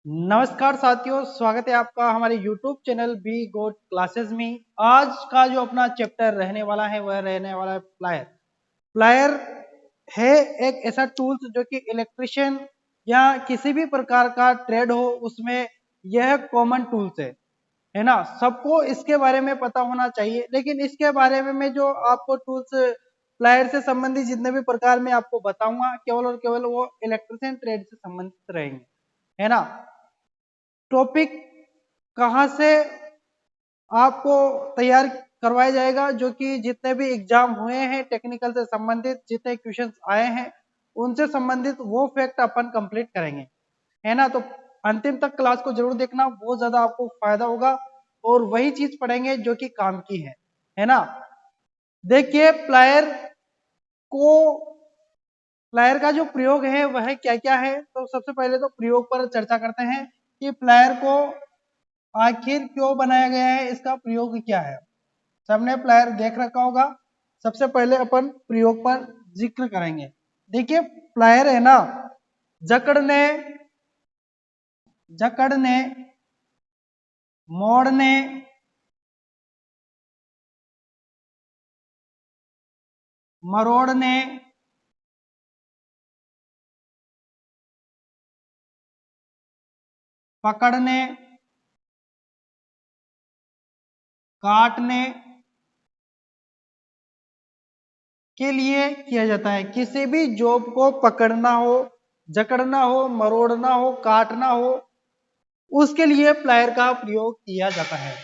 नमस्कार साथियों, स्वागत है आपका हमारे YouTube चैनल बी गोट क्लासेस में। आज का जो अपना चैप्टर रहने वाला है वह रहने वाला है प्लायर। प्लायर है एक ऐसा टूल्स जो कि इलेक्ट्रिशियन या किसी भी प्रकार का ट्रेड हो उसमें यह कॉमन टूल्स है ना। सबको इसके बारे में पता होना चाहिए, लेकिन इसके बारे में मैं जो आपको टूल्स प्लायर से संबंधित जितने भी प्रकार में आपको बताऊंगा केवल और केवल वो इलेक्ट्रिशियन ट्रेड से संबंधित रहेंगे, है ना। टॉपिक कहाँ से आपको तैयार करवाया जाएगा, जो कि जितने भी एग्जाम हुए हैं टेक्निकल से संबंधित जितने क्वेश्चंस आए हैं उनसे संबंधित वो फैक्ट अपन कंप्लीट करेंगे, है ना। तो अंतिम तक क्लास को जरूर देखना, बहुत ज्यादा आपको फायदा होगा और वही चीज पढ़ेंगे जो कि काम की है ना। देखिए को प्लायर का जो प्रयोग है वह क्या क्या है। तो सबसे पहले तो प्रयोग पर चर्चा करते हैं कि प्लायर को आखिर क्यों बनाया गया है, इसका प्रयोग क्या है। सबने प्लायर देख रखा होगा। सबसे पहले अपन प्रयोग पर जिक्र करेंगे। देखिए प्लायर है ना, जकड़ने जकड़ने मोड़ने मरोड़ने पकड़ने काटने के लिए किया जाता है। किसी भी जॉब को पकड़ना हो, जकड़ना हो, मरोड़ना हो, काटना हो, उसके लिए प्लायर का प्रयोग किया जाता है।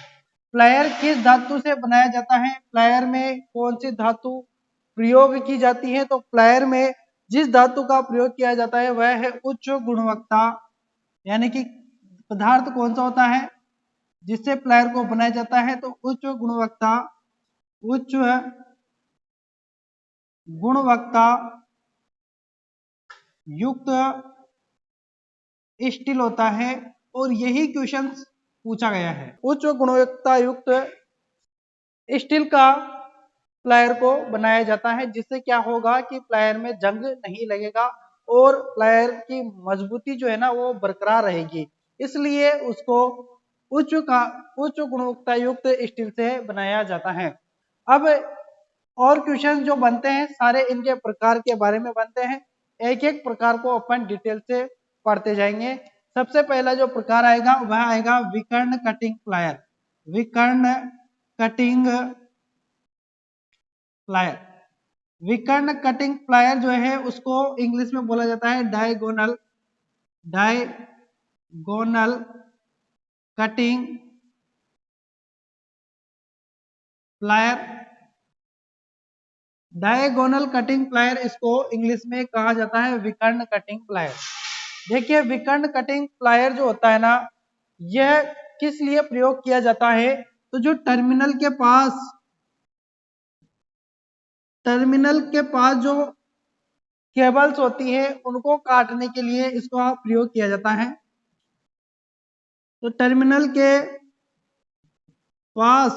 प्लायर किस धातु से बनाया जाता है, प्लायर में कौन सी धातु प्रयोग की जाती है। तो प्लायर में जिस धातु का प्रयोग किया जाता है वह है उच्च गुणवत्ता, यानी कि पदार्थ कौन सा होता है जिससे प्लायर को बनाया जाता है। तो उच्च गुणवत्ता युक्त स्टील होता है और यही क्वेश्चन पूछा गया है। उच्च गुणवत्ता युक्त स्टील का प्लायर को बनाया जाता है, जिससे क्या होगा कि प्लायर में जंग नहीं लगेगा और प्लायर की मजबूती जो है ना वो बरकरार रहेगी, इसलिए उसको उच्च गुणवत्ता युक्त स्टील से बनाया जाता है। अब और क्वेश्चन जो बनते हैं सारे इनके प्रकार के बारे में बनते हैं, एक एक प्रकार को अपन डिटेल से पढ़ते जाएंगे। सबसे पहला जो प्रकार आएगा वह आएगा विकर्ण कटिंग प्लायर। विकर्ण कटिंग प्लायर विकर्ण कटिंग प्लायर जो है उसको इंग्लिश में बोला जाता है diagonal cutting plier. Diagonal cutting plier इसको इंग्लिश में कहा जाता है विकर्ण कटिंग प्लायर। देखिए विकर्ण कटिंग प्लायर जो होता है ना, यह किस लिए प्रयोग किया जाता है। तो जो टर्मिनल के पास जो केबल्स होती है उनको काटने के लिए इसका प्रयोग किया जाता है। तो टर्मिनल के पास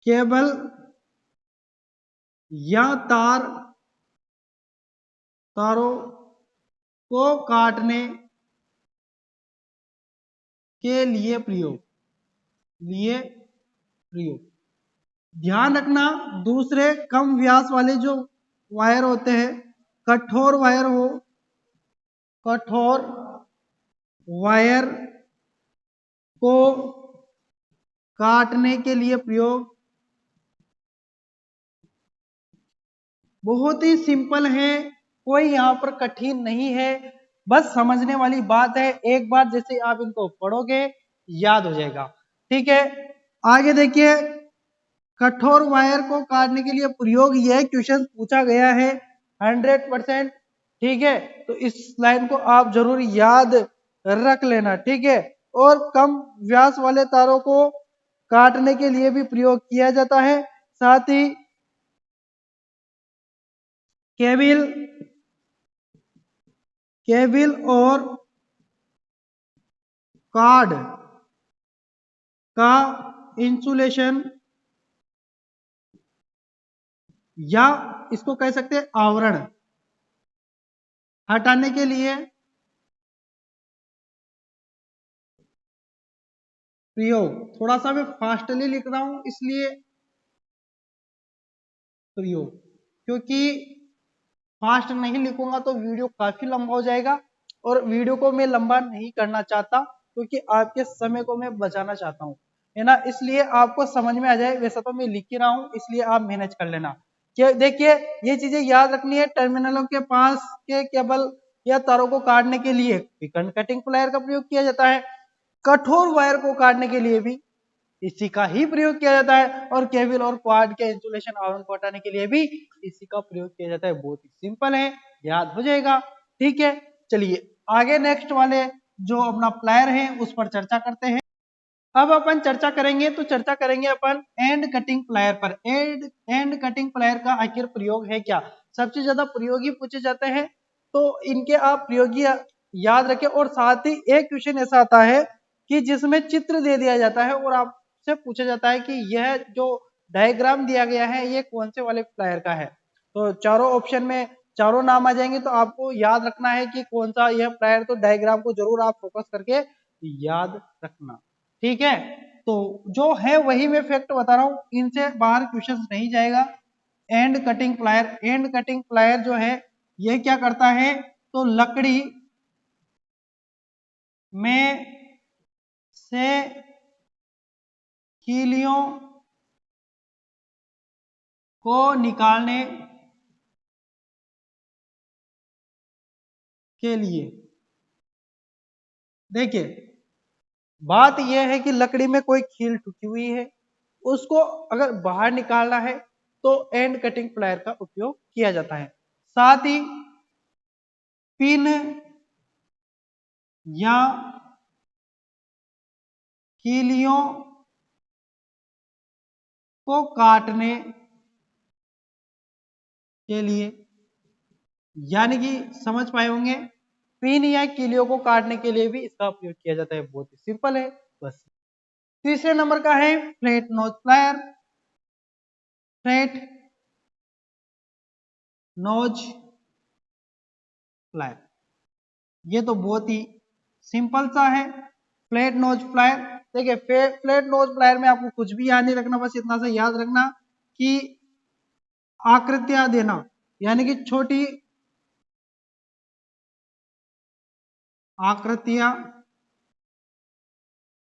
केबल या तारों को काटने के लिए प्रयोग। ध्यान रखना दूसरे कम व्यास वाले जो वायर होते हैं, कठोर वायर को काटने के लिए प्रयोग। बहुत ही सिंपल है, कोई यहाँ पर कठिन नहीं है, बस समझने वाली बात है। एक बार जैसे आप इनको पढ़ोगे याद हो जाएगा, ठीक है। आगे देखिए कठोर वायर को काटने के लिए प्रयोग, यह क्वेश्चन पूछा गया है 100%, ठीक है। तो इस लाइन को आप जरूर याद रख लेना, ठीक है। और कम व्यास वाले तारों को काटने के लिए भी प्रयोग किया जाता है। साथ ही केबिल और कार्ड का इंसुलेशन या इसको कह सकते हैं आवरण हटाने के लिए प्रयोग, थोड़ा सा मैं फास्टली लिख रहा हूं इसलिए प्रयोग, क्योंकि फास्ट नहीं लिखूंगा तो वीडियो काफी लंबा हो जाएगा और वीडियो को मैं लंबा नहीं करना चाहता क्योंकि आपके समय को मैं बचाना चाहता हूँ, है ना। इसलिए आपको समझ में आ जाए, वैसा तो मैं लिख ही रहा हूँ इसलिए आप मैनेज कर लेना। कि देखिए ये चीजें याद रखनी है, टर्मिनलों के पास के केबल या तारों को काटने के लिए पिकन कटिंग प्लायर का प्रयोग किया जाता है, कठोर वायर को काटने के लिए भी इसी का ही प्रयोग किया जाता है, और केबल और क्वाड के इंसुलेशन आवरण को हटाने के लिए भी इसी का प्रयोग किया जाता है। बहुत ही सिंपल है, याद हो जाएगा। ठीक है, चलिए आगे नेक्स्ट वाले जो अपना प्लायर है उस पर चर्चा करते हैं। अब अपन चर्चा करेंगे तो चर्चा करेंगे अपन एंड कटिंग प्लायर पर। एंड कटिंग प्लायर का आखिर प्रयोग है क्या, सबसे ज्यादा प्रयोगी पूछे जाते हैं तो इनके आप प्रयोगी याद रखें। और साथ ही एक क्वेश्चन ऐसा आता है कि जिसमें चित्र दे दिया जाता है और आपसे पूछा जाता है कि यह जो डायग्राम दिया गया है ये कौन से वाले प्लायर का है। तो चारों ऑप्शन में चारों नाम आ जाएंगे तो आपको याद रखना है कि कौन सा यह प्लायर, तो डायग्राम को जरूर आप फोकस करके याद रखना। ठीक है, तो जो है वही मैं फैक्ट बता रहा हूं, इनसे बाहर क्वेश्चन नहीं जाएगा। एंड कटिंग प्लायर जो है ये क्या करता है, तो लकड़ी में से कीलियों को निकालने के लिए, देखिए बात यह है कि लकड़ी में कोई कील ठुकी हुई है, उसको अगर बाहर निकालना है तो एंड कटिंग प्लायर का उपयोग किया जाता है। साथ ही पिन या कीलियों को काटने के लिए, यानी कि समझ पाए होंगे, पिन या कीलियों को काटने के लिए भी इसका उपयोग किया जाता है। बहुत ही सिंपल है बस। तीसरे नंबर का है flat knows plier. Flat knows plier ये तो बहुत ही सिंपल सा है। फ्लैट नोज प्लायर, देखिए फ्लैट नोज प्लायर में आपको कुछ भी याद नहीं रखना, बस इतना सा याद रखना कि आकृतियां देना, यानी कि छोटी आकृतियां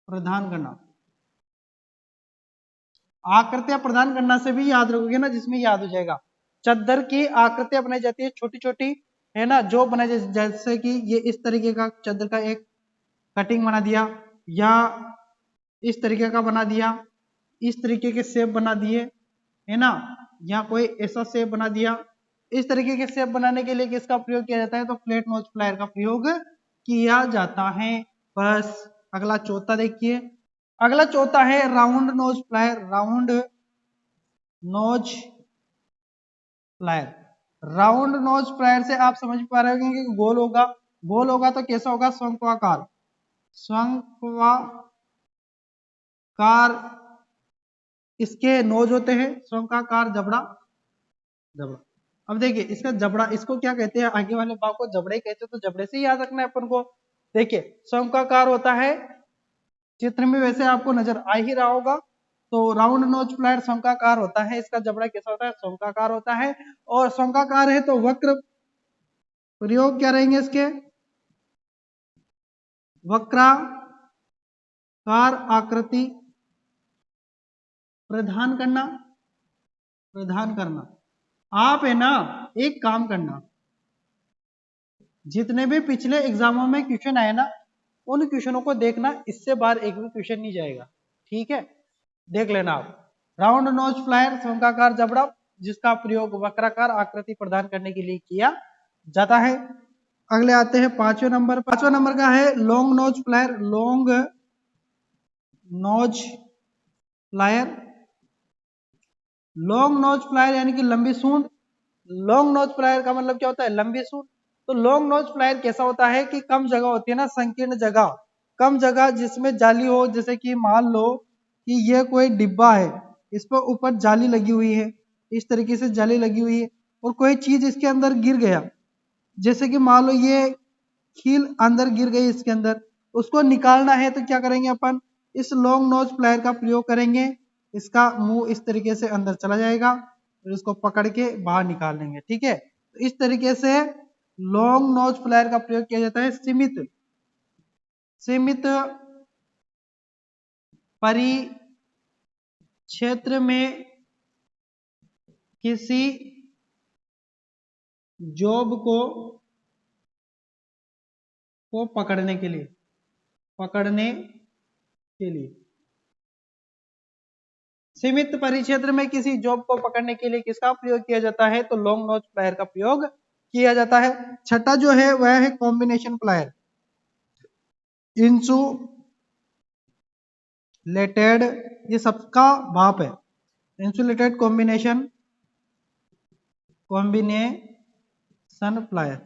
प्रदान करना। आकृतियां प्रदान करना से भी याद रखोगे ना, जिसमें याद हो जाएगा। चद्दर की आकृतियां बनाई जाती है छोटी छोटी, है ना, जो बनाई, जैसे कि ये इस तरीके का चद्दर का एक कटिंग बना दिया, या इस तरीके का बना दिया, इस तरीके के शेप बना दिए, है ना, या कोई ऐसा शेप बना दिया। इस तरीके के शेप बनाने के लिए किसका प्रयोग किया जाता है, तो फ्लैट नोज प्लायर का प्रयोग किया जाता है। बस अगला चौथा देखिए, अगला चौथा है round knows plier. Round knows plier, round knows plier से आप समझ पा रहे होंगे कि गोल होगा, गोल होगा तो कैसा होगा, शंक्वाकार, शंक्वाकार इसके नोज होते हैं, शंक्वाकार जबड़ा, जबड़ा। अब देखिए इसका जबड़ा, इसको क्या कहते हैं, आगे वाले भाग को जबड़े कहते हैं, तो जबड़े से याद रखना है अपन को। देखिए शंक्वाकार होता है, चित्र में वैसे आपको नजर आ ही रहा होगा। तो राउंड नोज प्लायर शंक्वाकार होता है, इसका जबड़ा कैसा होता है, शंक्वाकार होता है। और शंक्वाकार है तो वक्र प्रयोग क्या रहेंगे इसके, वक्राकार आकृति प्रदान करना, प्रदान करना। आप है ना एक काम करना, जितने भी पिछले एग्जामों में क्वेश्चन आए ना उन क्वेश्चनों को देखना, इससे बाहर एक भी क्वेश्चन नहीं जाएगा। ठीक है, देख लेना आप। राउंड नोज प्लायर शंक्वाकार जबड़ा जिसका प्रयोग वक्राकार आकृति प्रदान करने के लिए किया जाता है। अगले आते हैं पांचवें नंबर, पांचवें नंबर का है long nose plier. Long nose plier, long nose plier यानी कि लंबी सूंड। लॉन्ग नोज प्लायर का मतलब क्या होता है, लंबी सूंड। तो लॉन्ग नोज प्लायर कैसा होता है कि कम जगह होती है ना, संकीर्ण जगह, कम जगह जिसमें जाली हो, जैसे कि मान लो कि ये कोई डिब्बा है, इस पर ऊपर जाली लगी हुई है, इस तरीके से जाली लगी हुई है, और कोई चीज इसके अंदर गिर गया, जैसे कि मान लो ये खील अंदर गिर गई इसके अंदर, उसको निकालना है तो क्या करेंगे अपन, इस लॉन्ग नोज प्लायर का प्रयोग करेंगे। इसका मुंह इस तरीके से अंदर चला जाएगा, फिर इसको पकड़ के बाहर निकाल लेंगे। ठीक है, तो इस तरीके से लॉन्ग नोज प्लायर का प्रयोग किया जाता है सीमित परिक्षेत्र में किसी जॉब को पकड़ने के लिए सीमित परिक्षेत्र में किसी जॉब को पकड़ने के लिए किसका प्रयोग किया जाता है? तो लॉन्ग नोज प्लायर का प्रयोग किया जाता है। छठा जो है वह है कॉम्बिनेशन प्लायर। इंसुलेटेड, ये सबका बाप है। इंसुलेटेड कॉम्बिनेशन प्लायर,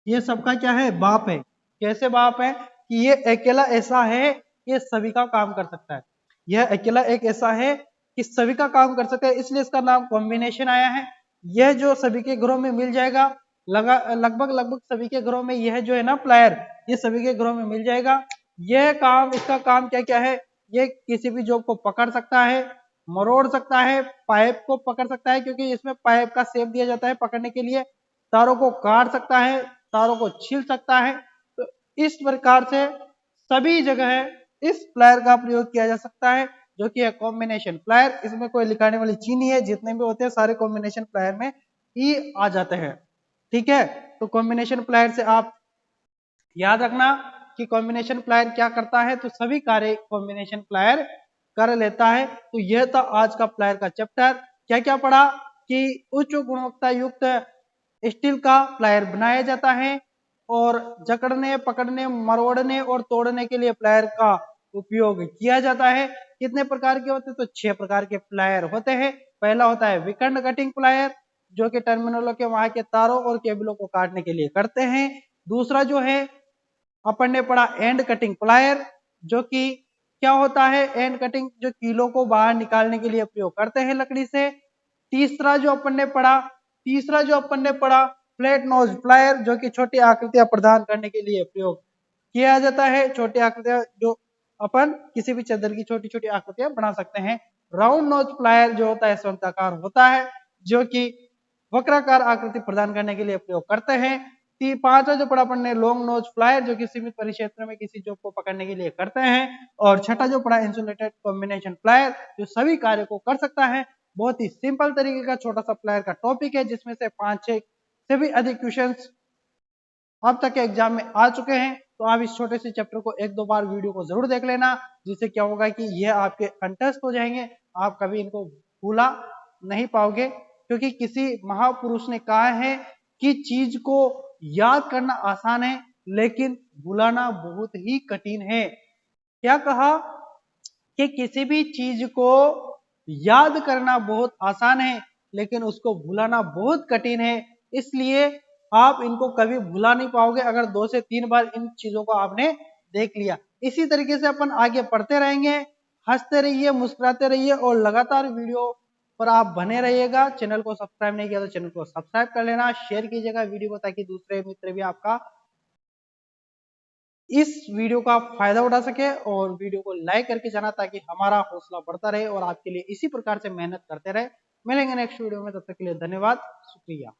ये सबका क्या है? बाप है। कैसे बाप है? कि ये अकेला ऐसा है, ये सभी का काम कर सकता है। यह अकेला एक ऐसा है कि सभी का काम कर सकता है, इसलिए इसका नाम कॉम्बिनेशन आया है। यह जो सभी के घरों में मिल जाएगा, लगभग सभी के घरों में यह जो है ना प्लायर, ये सभी के घरों में मिल जाएगा। यह काम, इसका काम क्या क्या है? ये किसी भी जॉब को पकड़ सकता है, मरोड़ सकता है, पाइप को पकड़ सकता है क्योंकि इसमें पाइप का शेप दिया जाता है पकड़ने के लिए, तारों को काट सकता है, तारों को छील सकता है। तो इस प्रकार से सभी जगह इस प्लायर का प्रयोग किया जा सकता है, जो कि है कॉम्बिनेशन प्लायर। इसमें कोई लिखाने वाली चीज नहीं है, जितने भी होते हैं सारे कॉम्बिनेशन प्लायर में ही आ जाते हैं। ठीक है, तो कॉम्बिनेशन प्लायर से आप याद रखना कि कॉम्बिनेशन प्लायर क्या करता है, तो सभी कार्य कॉम्बिनेशन प्लायर कर लेता है। तो यह था आज का प्लायर का चैप्टर। क्या क्या पढ़ा? कि उच्च गुणवत्ता युक्त स्टील का प्लायर बनाया जाता है और जकड़ने, पकड़ने, मरोड़ने और तोड़ने के लिए प्लायर का उपयोग किया जाता है। कितने प्रकार के होते हैं? तो 6 प्रकार के प्लायर होते हैं। पहला होता है विकर्ण कटिंग प्लायर, जो कि टर्मिनलों के वहां के तारों और केबलों को काटने के लिए करते हैं। दूसरा जो है अपन ने पढ़ा एंड कटिंग प्लायर, जो कि क्या होता है? एंड कटिंग, जो कीलों को बाहर निकालने के लिए प्रयोग करते हैं लकड़ी से। तीसरा जो अपन ने पढ़ा फ्लैट नोज प्लायर, जो कि छोटी आकृतियां प्रदान करने के लिए प्रयोग किया जाता है। छोटी आकृतियां जो अपन किसी भी चादर की छोटी छोटी आकृतियां बना सकते हैं। राउंड नोज प्लायर जो होता है शंक्वाकार होता है, जो कि वक्राकार आकृति प्रदान करने के लिए प्रयोग करते हैं। पांचवा जो पढ़ा अपन ने लॉन्ग नोज प्लायर, जो कि सीमित परिक्षेत्र में किसी जॉब को पकड़ने के लिए करते हैं। और छठा जो पढ़ा इंसुलेटेड कॉम्बिनेशन प्लायर, जो सभी कार्य को कर सकता है। बहुत ही सिंपल तरीके का छोटा सा प्लायर का टॉपिक है, जिसमें से 5-6 से भी अधिक क्वेश्चंस अब तक के एग्जाम में आ चुके हैं। तो आप इस छोटे से चैप्टर को 1-2 बार वीडियो को जरूर देख लेना, जिससे क्या होगा कि ये आपके कंठस्थ हो जाएंगे, आप कभी इनको भूला नहीं पाओगे। क्योंकि किसी महापुरुष ने कहा है कि चीज को याद करना आसान है, लेकिन भुलाना बहुत ही कठिन है। क्या कहा? कि किसी भी चीज को याद करना बहुत आसान है, लेकिन उसको भुलाना बहुत कठिन है। इसलिए आप इनको कभी भुला नहीं पाओगे अगर 2 से 3 बार इन चीजों को आपने देख लिया। इसी तरीके से अपन आगे पढ़ते रहेंगे। हंसते रहिए, मुस्कुराते रहिए और लगातार वीडियो पर आप बने रहिएगा। चैनल को सब्सक्राइब नहीं किया तो चैनल को सब्सक्राइब कर लेना, शेयर कीजिएगा वीडियो को, ताकि दूसरे मित्र भी आपका इस वीडियो का फायदा उठा सके, और वीडियो को लाइक करके जाना, ताकि हमारा हौसला बढ़ता रहे और आपके लिए इसी प्रकार से मेहनत करते रहे। मिलेंगे नेक्स्ट वीडियो में, तब तक के लिए धन्यवाद, शुक्रिया।